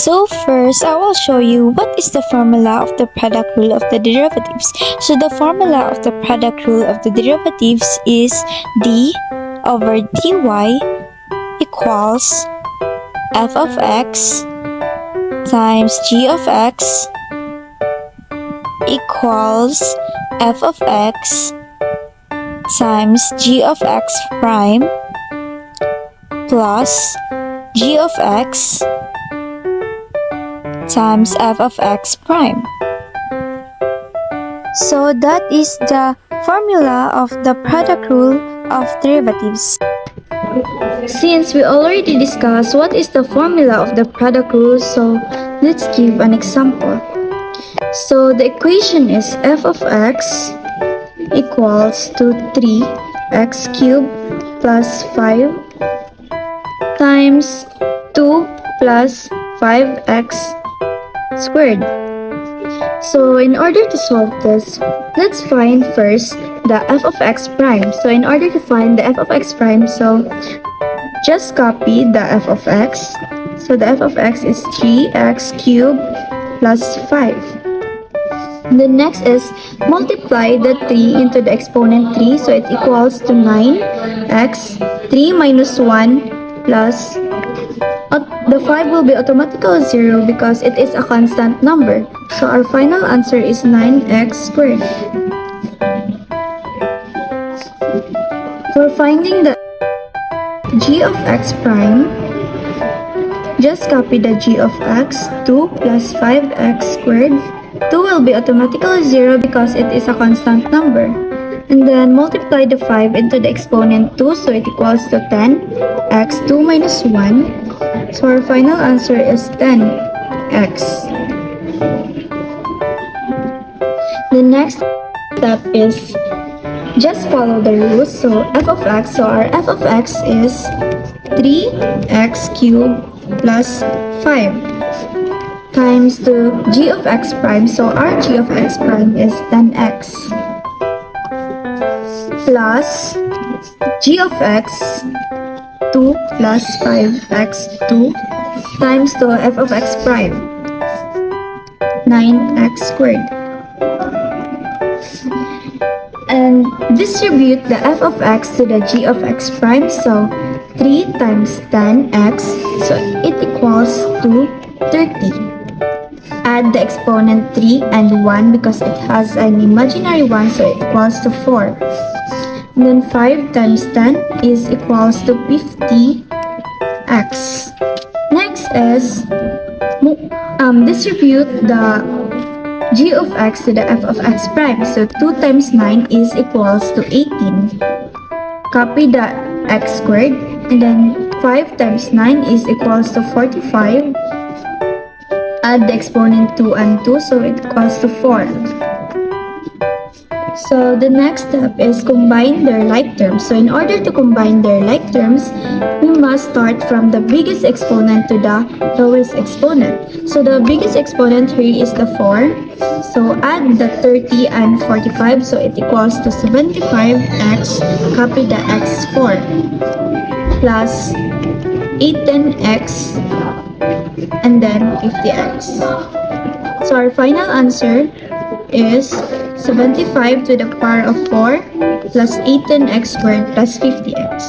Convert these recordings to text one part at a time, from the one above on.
So first, I will show you what is the formula of the product rule of the derivatives. So the formula of the product rule of the derivatives is d over dy equals f of x times g of x equals f of x times g of x prime plus g of x times f of x prime. So that is the formula of the product rule of derivatives. Since we already discussed what is the formula of the product rule, so let's give an example. So the equation is f of x equals to 3x cubed plus 5 times 2 plus 5x squared. So in order to solve this, let's find first the f of x prime. So in order to find the f of x prime, so just copy the f of x. So the f of x is 3x cubed plus 5. The next is multiply the 3 into the exponent 3, so it equals to 9x. 3 minus 1 plus the 5 will be automatically 0 because it is a constant number. So our final answer is 9x squared. For finding the g of x prime, just copy the g of x. 2 plus 5x squared. 2 will be automatically 0 because it is a constant number. And then multiply the 5 into the exponent 2, so it equals to 10x. 2 minus 1. So our final answer is 10x. The next step is just follow the rules. So f of x, so our f of x is 3x cubed plus 5 times the g of x prime. So our g of x prime is 10x plus g of x 2 plus 5x 2 times the f of x prime 9x squared, and distribute the f of x to the g of x prime. So 3 times 10x, so it equals to 30. Add the exponent 3 and 1 because it has an imaginary 1, so it equals to 4. And then 5 times 10 is equals to 50x. Next is distribute the g of x to the f of x prime. So 2 times 9 is equals to 18. Copy the x squared, and then 5 times 9 is equals to 45. Add the exponent 2 and 2, so it equals to 4. So the next step is combine their like terms. So in order to combine their like terms, we must start from the biggest exponent to the lowest exponent. So the biggest exponent here is the 4. So add the 30 and 45, so it equals to 75x. Copy the x4 plus 18x and then 50x. So our final answer is 75 to the power of 4 plus 18x squared plus 50x.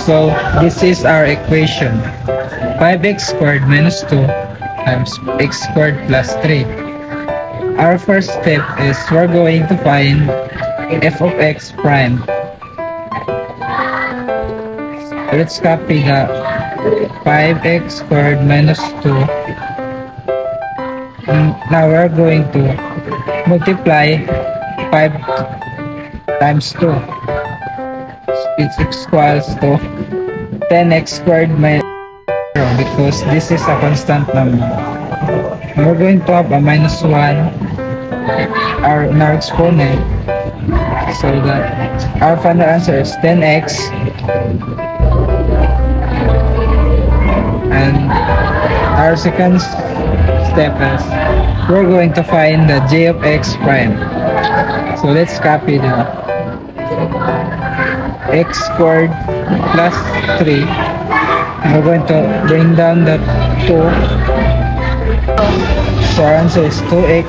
So this is our equation. 5x squared minus 2 times x squared plus 3. Our first step is we're going to find f of x prime. Let's copy the 5x squared minus 2. Now we're going to multiply 5 times 2. It equals to 10x squared minus 0 because this is a constant number. We're going to have a minus 1 in our exponent, so that our final answer is 10x. And our second step is we're going to find the g of x prime. So let's copy the x squared plus 3. We're going to bring down the 2. So our answer is 2x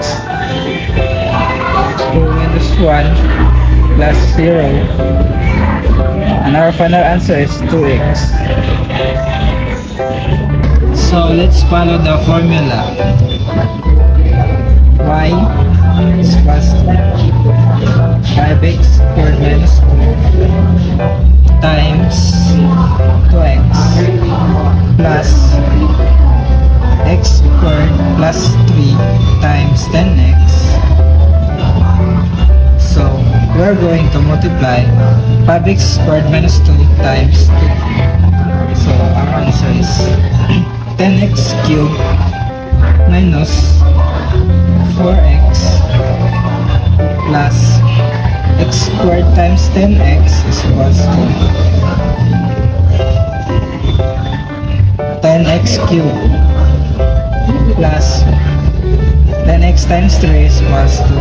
2 minus 1 plus 0. And our final answer is 2x. So let's follow the formula. Y is equals to 5x squared minus 2 times 2x plus x squared plus 3 times 10x. So we're going to multiply 5x squared minus 2 times 2. So our answer is 10x cubed minus 4x plus x squared times 10x is equals to 10x cubed plus 10x times 3 is equals to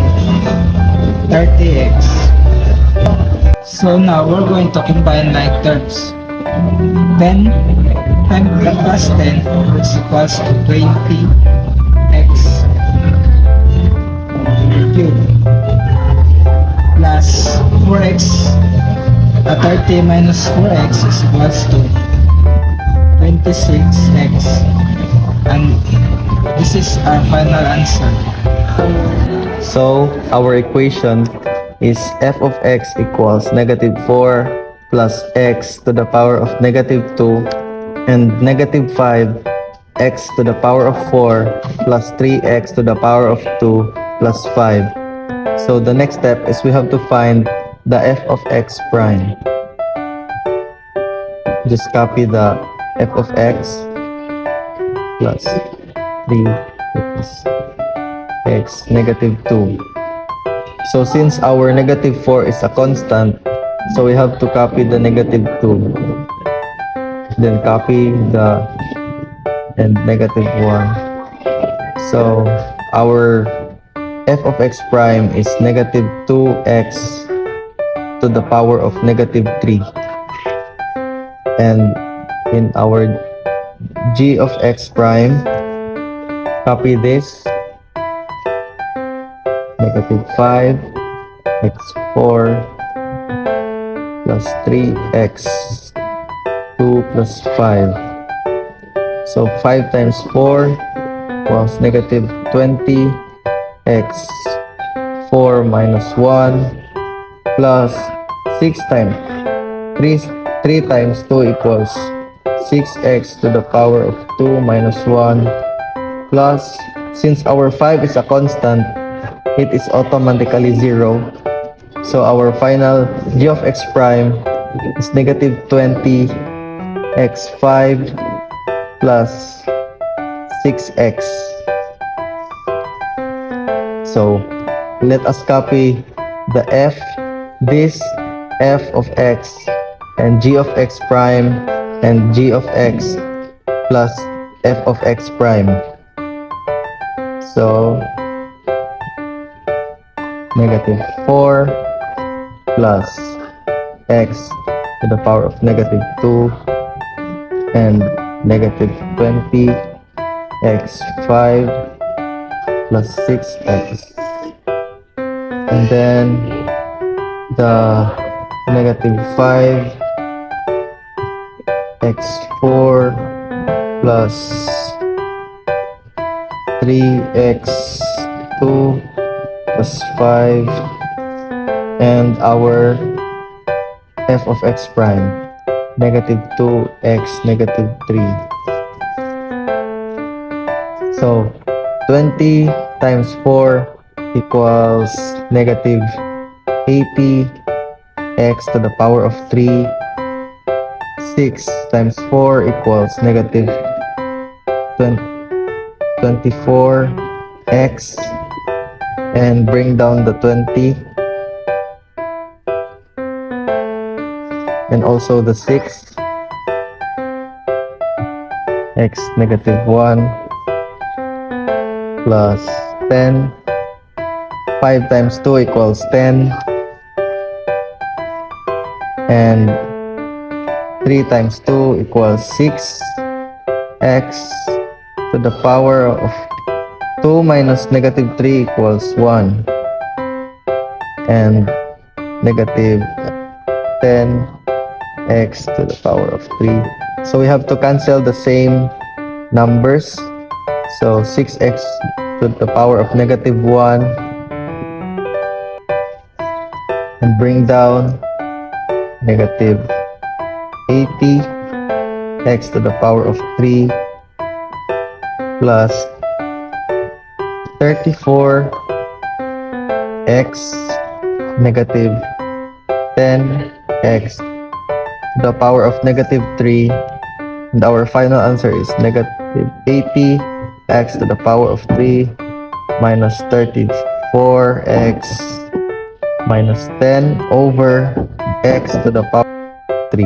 30x. So now we're going to combine like terms. 10 plus 10 is equals to 20x cubed plus 4x 30 minus 4x is equals to 26x, and this is our final answer. So our equation is f of x equals negative 4 plus x to the power of negative 2 and negative 5 x to the power of 4 plus 3x to the power of 2 plus 5. So the next step is we have to find the f of x prime. Just copy the f of x plus 3 equals x negative 2. So since our negative 4 is a constant, so we have to copy the negative 2. Then copy the and negative 1. So our f of x prime is negative 2x to the power of negative 3. And in our g of x prime, copy this. Negative 5 x4 plus 3x 2 plus 5. So 5 times 4 was negative 20 x 4 minus 1 plus 6 times 3 times 2 equals 6x to the power of 2 minus 1 plus, since our 5 is a constant, it is automatically 0. So our final g of x prime is negative 20 x5 plus 6x. So let us copy the f, this f of x and g of x prime and g of x plus f of x prime. So negative 4 plus x to the power of negative 2 and negative 20 x5 plus 6x, and then the negative 5 x4 plus 3x2 plus 5 and our f of x prime negative 2x negative 3. So 20 times 4 equals negative 80 x to the power of 3. 6 times 4 equals negative 24 x, and bring down the 20 and also the 6 x negative 1 plus 10. 5 times 2 equals 10 And 3 times 2 equals 6. X to the power of 2 minus negative 3 equals 1. And negative 10x to the power of 3. So we have to cancel the same numbers. So 6x to the power of negative 1 and bring down negative 80 x to the power of 3 plus 34 x negative 10x to the power of negative 3, and our final answer is negative 80 x to the power of 3 minus 34 x minus 10 over x to the power of 3.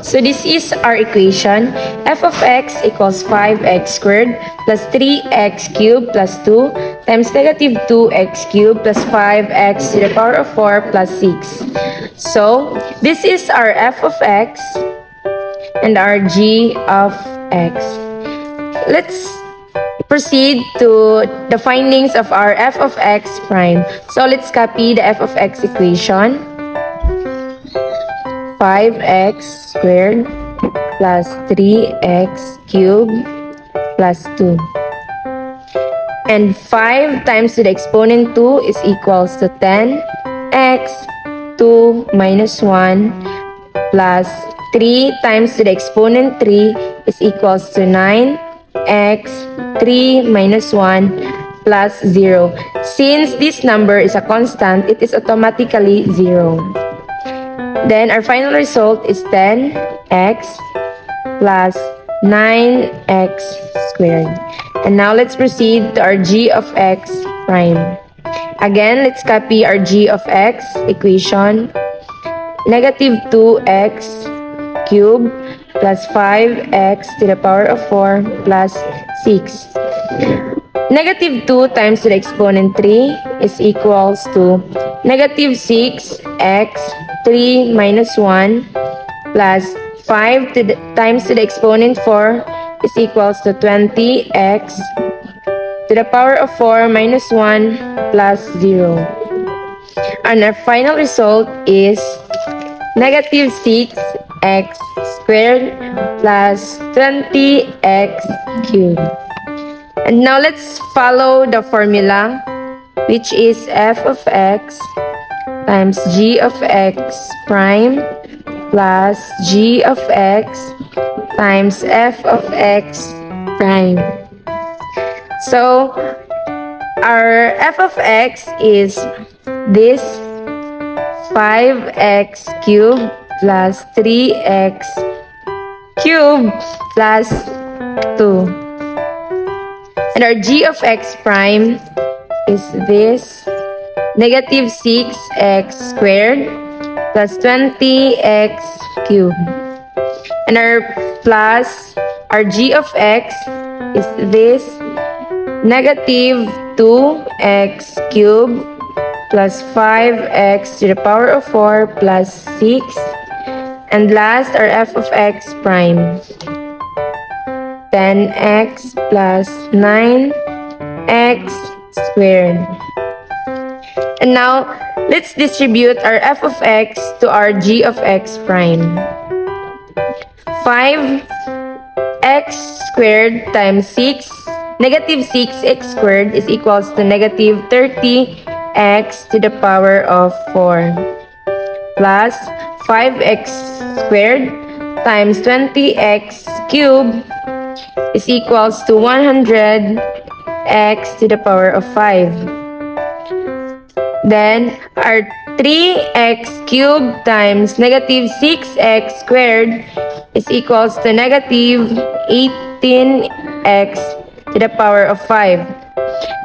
So this is our equation. F of x equals 5x squared plus 3x cubed plus 2 times negative 2x cubed plus 5x to the power of 4 plus 6. So this is our f of x and our g of x. Let's proceed to the findings of our f of x prime. So let's copy the f of x equation. 5x squared plus 3x cubed plus 2. And 5 times to the exponent 2 is equals to 10x 2 minus 1 plus 3 times to the exponent 3 is equals to 9x 3 minus 1 plus 0. Since this number is a constant, it is automatically 0. Then our final result is 10x plus 9x squared. And now let's proceed to our g of x prime. Again, let's copy our g of x equation. Negative 2x cubed plus 5x to the power of 4 plus 6. Negative 2 times to the exponent 3 is equals to negative 6x 3 minus 1 plus 5 times to the exponent 4 is equals to 20x to the power of 4 minus 1 plus 0. And our final result is negative 6x squared plus 20x cubed. And now let's follow the formula, which is f of x times g of x prime plus g of x times f of x prime. So our f of x is this 5x cubed plus 3x cubed plus 2. And our g of x prime is this negative 6x squared plus 20x cubed. And our g of x is this negative 2x cubed plus 5x to the power of 4 plus 6. And last, our f of x prime, 10x plus 9x squared. And now, let's distribute our f of x to our g of x prime. 5x squared times 6, negative 6x squared is equals to negative 30x to the power of 4 plus 5x squared times 20x cubed is equals to 100x to the power of 5. Then, our 3x cubed times negative 6x squared is equals to negative 18x to the power of 5.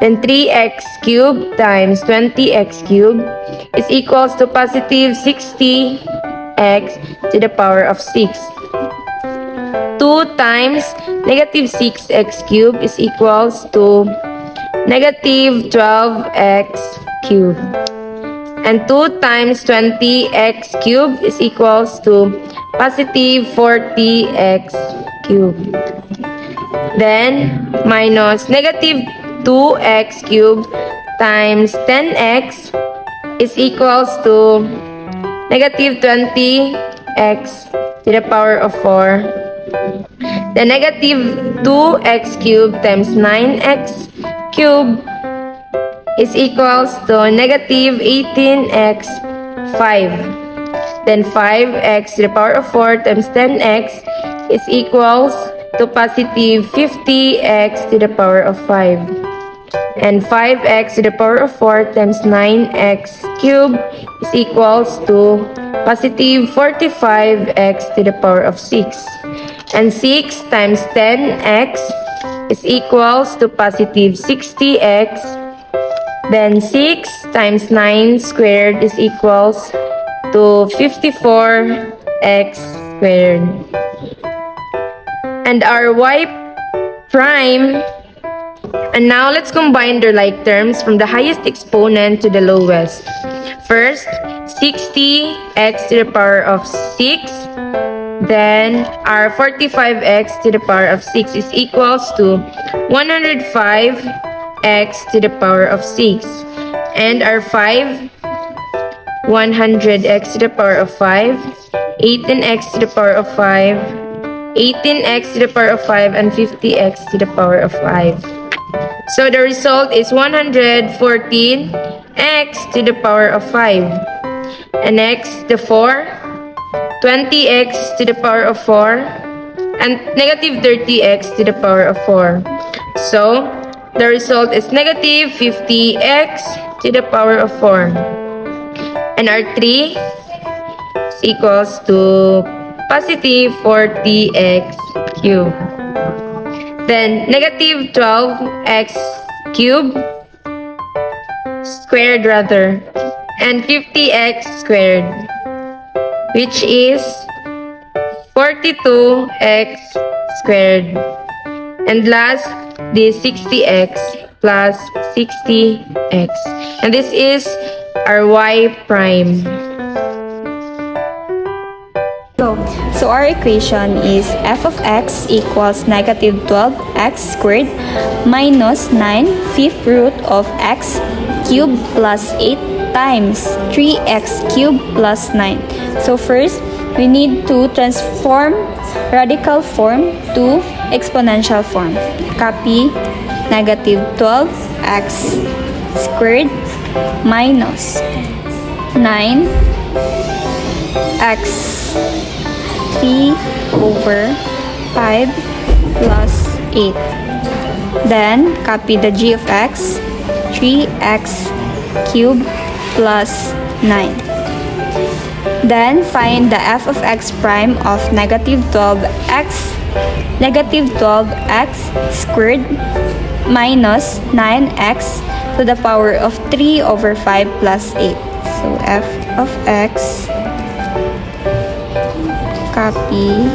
Then 3x cubed times 20x cubed is equals to positive 60x to the power of 6. 2 times negative 6x cubed is equals to negative 12x cubed. And 2 times 20x cubed is equals to positive 40x cubed. Then, minus negative 2x cubed times 10x is equals to negative 20x to the power of 4. The negative 2x cubed times 9x cubed is equals to negative 18x 5. Then 5x to the power of 4 times 10x is equals to positive 50x to the power of 5. And 5x to the power of 4 times 9x cubed is equals to positive 45x to the power of 6. And 6 times 10x is equals to positive 60x. Then 6 times 9 squared is equals to 54x squared. And our y prime. And now let's combine their like terms from the highest exponent to the lowest. First, 60x to the power of 6. Then our 45x to the power of 6 is equals to 105x to the power of 6. And our 5, 100x to the power of 5, 18x to the power of 5, 18x to the power of 5, and 50x to the power of 5. So the result is 114x to the power of 5. And next, the 4, 20x to the power of 4, and negative 30x to the power of 4. So the result is negative 50x to the power of 4. And our 3 is equals to positive 40x cubed. Then negative 12x cubed squared rather, and 50x squared, which is 42x squared. And last, the 60x plus 60x. And this is our y prime. So our equation is f of x equals negative 12x squared minus 9 fifth root of x cubed plus 8 times 3x cubed plus 9. So first, we need to transform radical form to exponential form. Copy negative 12x squared minus 9x 3 over 5 plus 8. Then copy the g of x, 3x cubed plus 9. Then find the f of x prime of negative 12x squared minus 9x to the power of 3 over 5 plus 8. So f of x, copy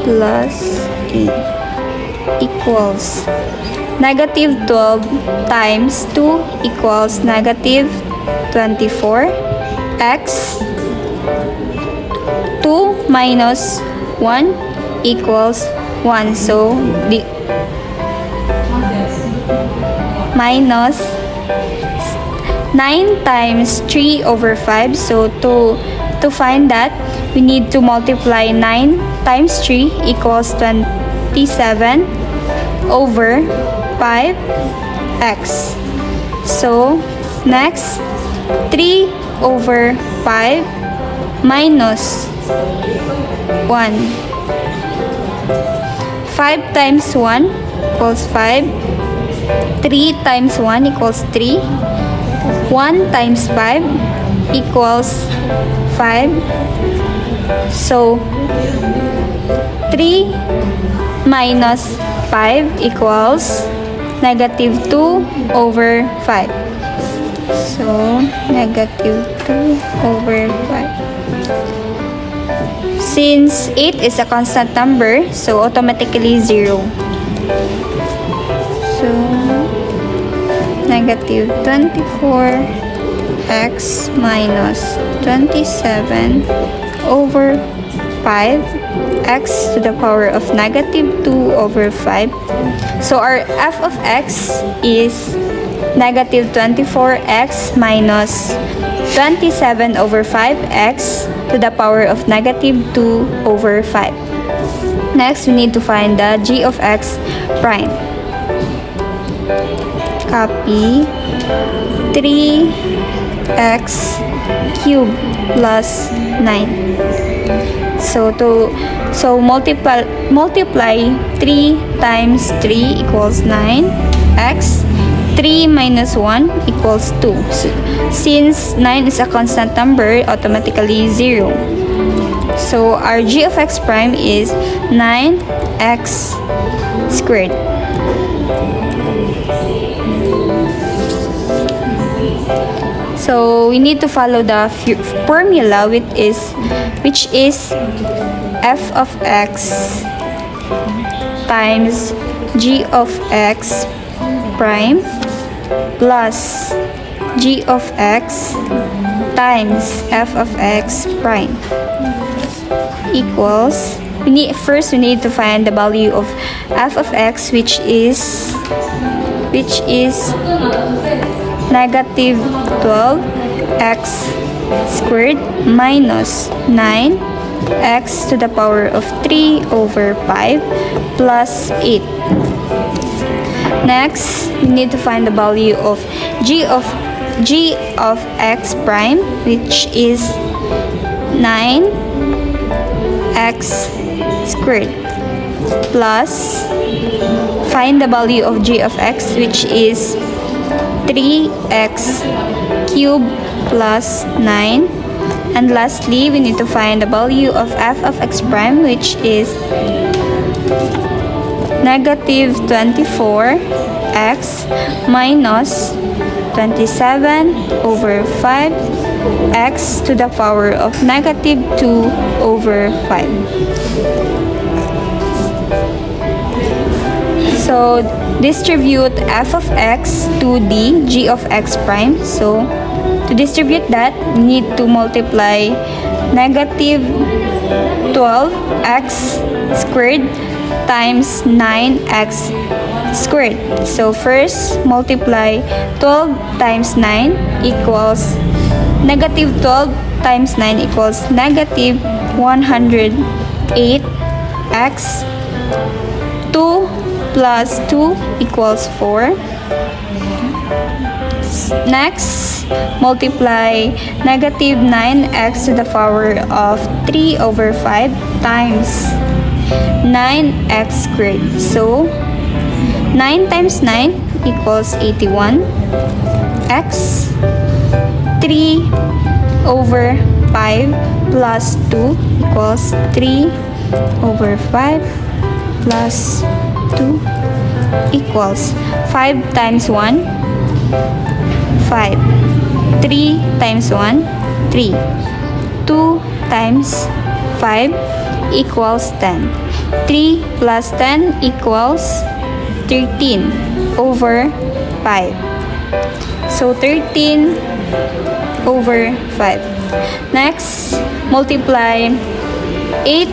plus 8 equals negative 12 times 2 equals negative 24 x 2 minus 1 equals 1. So the minus 9 times 3 over 5. So to find that, we need to multiply 9 times 3 equals 27 over 5x. So next, 3 over 5 minus 1. 5 times 1 equals 5. 3 times 1 equals 3. 1 times 5 equals 5. So 3 minus 5 equals negative 2 over 5. So negative 2 over 5. Since 8 is a constant number, so automatically 0. So, negative 24x minus 27 over 5 x to the power of negative 2 over 5. So our f of x is negative 24x minus 27 over 5x to the power of negative 2 over 5. Next, we need to find the g of x prime. Copy 3x cubed plus 9. So multiply 3 times 3 equals 9. X 3 minus 1 equals 2. So, since 9 is a constant number, automatically 0. So our g of x prime is 9x squared. So we need to follow the formula which is f of x times g of x prime plus g of x times f of x prime equals, we need to find the value of f of x, which is negative 12x squared minus 9x to the power of 3 over 5 plus 8. Next, we need to find the value of g of x prime, which is 9x squared, plus find the value of g of x, which is 3x cubed plus 9. And lastly, we need to find the value of f of x prime, which is negative 24x minus 27 over 5x to the power of negative 2 over 5. So distribute f of x to the g of x prime. So to distribute that, we need to multiply negative 12x squared times 9x squared. So first, multiply 12 times 9 equals negative 12 times 9 equals negative 108x. 2 plus 2 equals 4. Next, multiply negative 9x to the power of 3 over 5 times 9x squared. So 9 times 9 equals 81. X 3 over 5 plus 2 equals 3 over 5 plus 2 equals 5 times 1, 5. 3 times 1, 3. 2 times 5 equals 10. 3 plus 10 equals 13 over 5. So 13 over 5. Next, multiply 8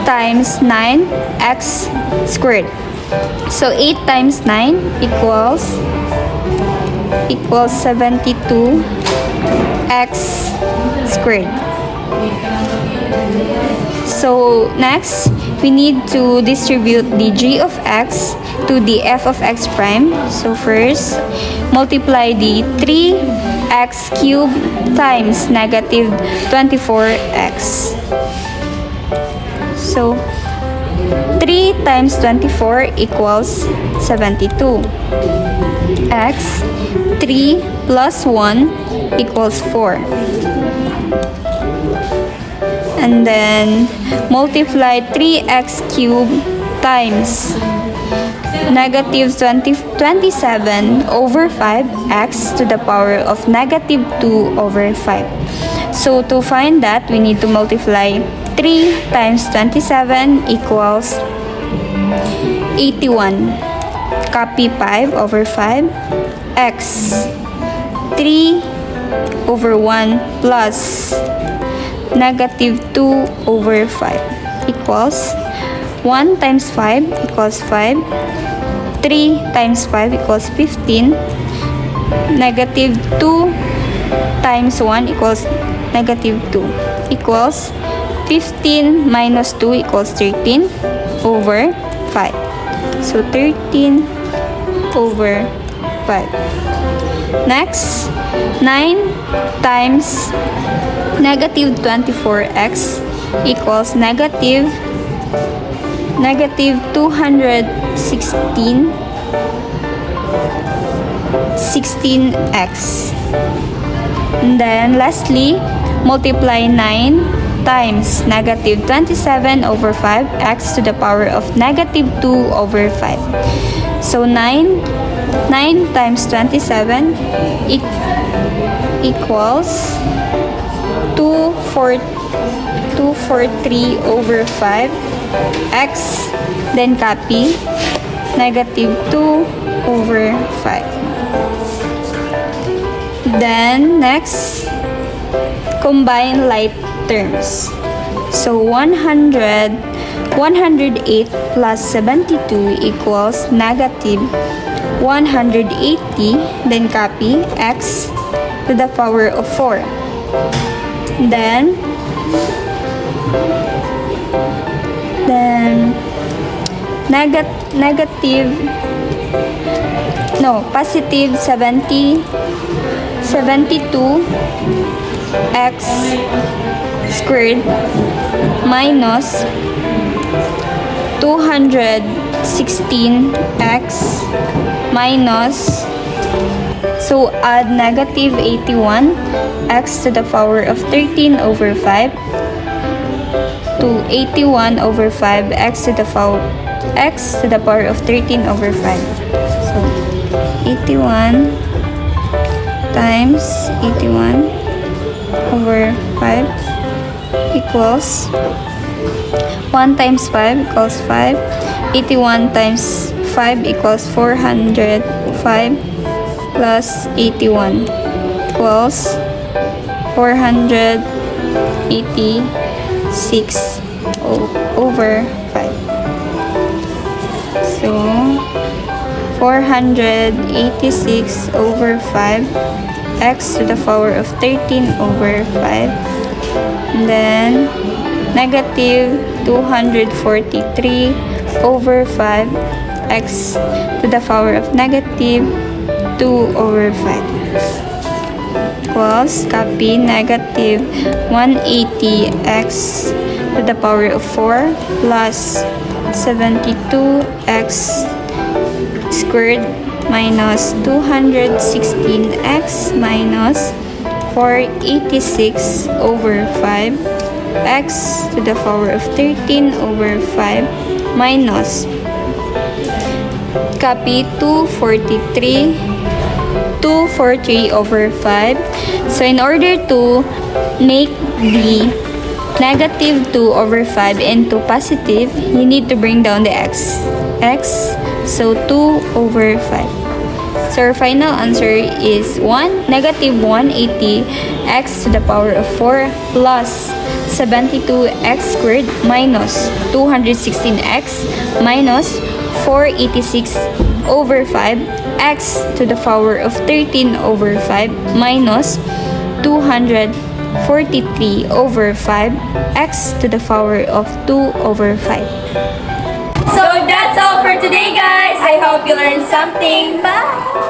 times 9x squared. So 8 times 9 equals 72x squared. So next, we need to distribute the g of x to the f of x prime. So first, multiply the 3x cubed times negative 24x. So 3 times 24 equals 72. X 3 plus 1 equals 4. And then multiply 3x cubed times negative 27 over 5x to the power of negative 2 over 5. So to find that, we need to multiply 3 times 27 equals 81. Copy 5 over 5. X 3 over 1 plus negative 2 over 5 equals 1 times 5 equals 5. 3 times 5 equals 15. Negative 2 times 1 equals negative 2 equals 15 minus 2 equals 13 over 5. So 13 over 5. Next, 9 times negative 24x equals negative 16x. And then lastly, multiply 9 times negative 27 over 5 x to the power of negative 2 over 5. So 9 times 27 equals 243 over 5 x, then copy negative 2 over 5. Then next, combine like terms. So 108 plus 72 equals negative 180, then copy x to the power of 4. Then positive 72 x squared minus 216 x minus, so add negative 81 x to the power of 13 over 5 to 81 over 5 x to the power of 13 over 5. So 81 times 81 over 5 equals 1 times 5 equals 5. 81 times 5 equals 405 plus 81 equals 486 over 5. So 486 over 5 x to the power of 13 over 5. And then negative 243 over 5 x to the power of negative 2 over 5 equals, copy negative 180 x to the power of 4 plus 72 x squared minus 216 x minus 486 over 5 x to the power of 13 over 5 minus, copy 243 over 5. So in order to make the negative 2 over 5 into positive, you need to bring down the x. So 2 over 5. So our final answer is negative 180 x to the power of 4 plus 72 x squared minus 216 x minus 486 over 5 x to the power of 13 over 5 minus 243 over 5 x to the power of 2 over 5. So that's all for today, guys. I hope you learned something. Bye!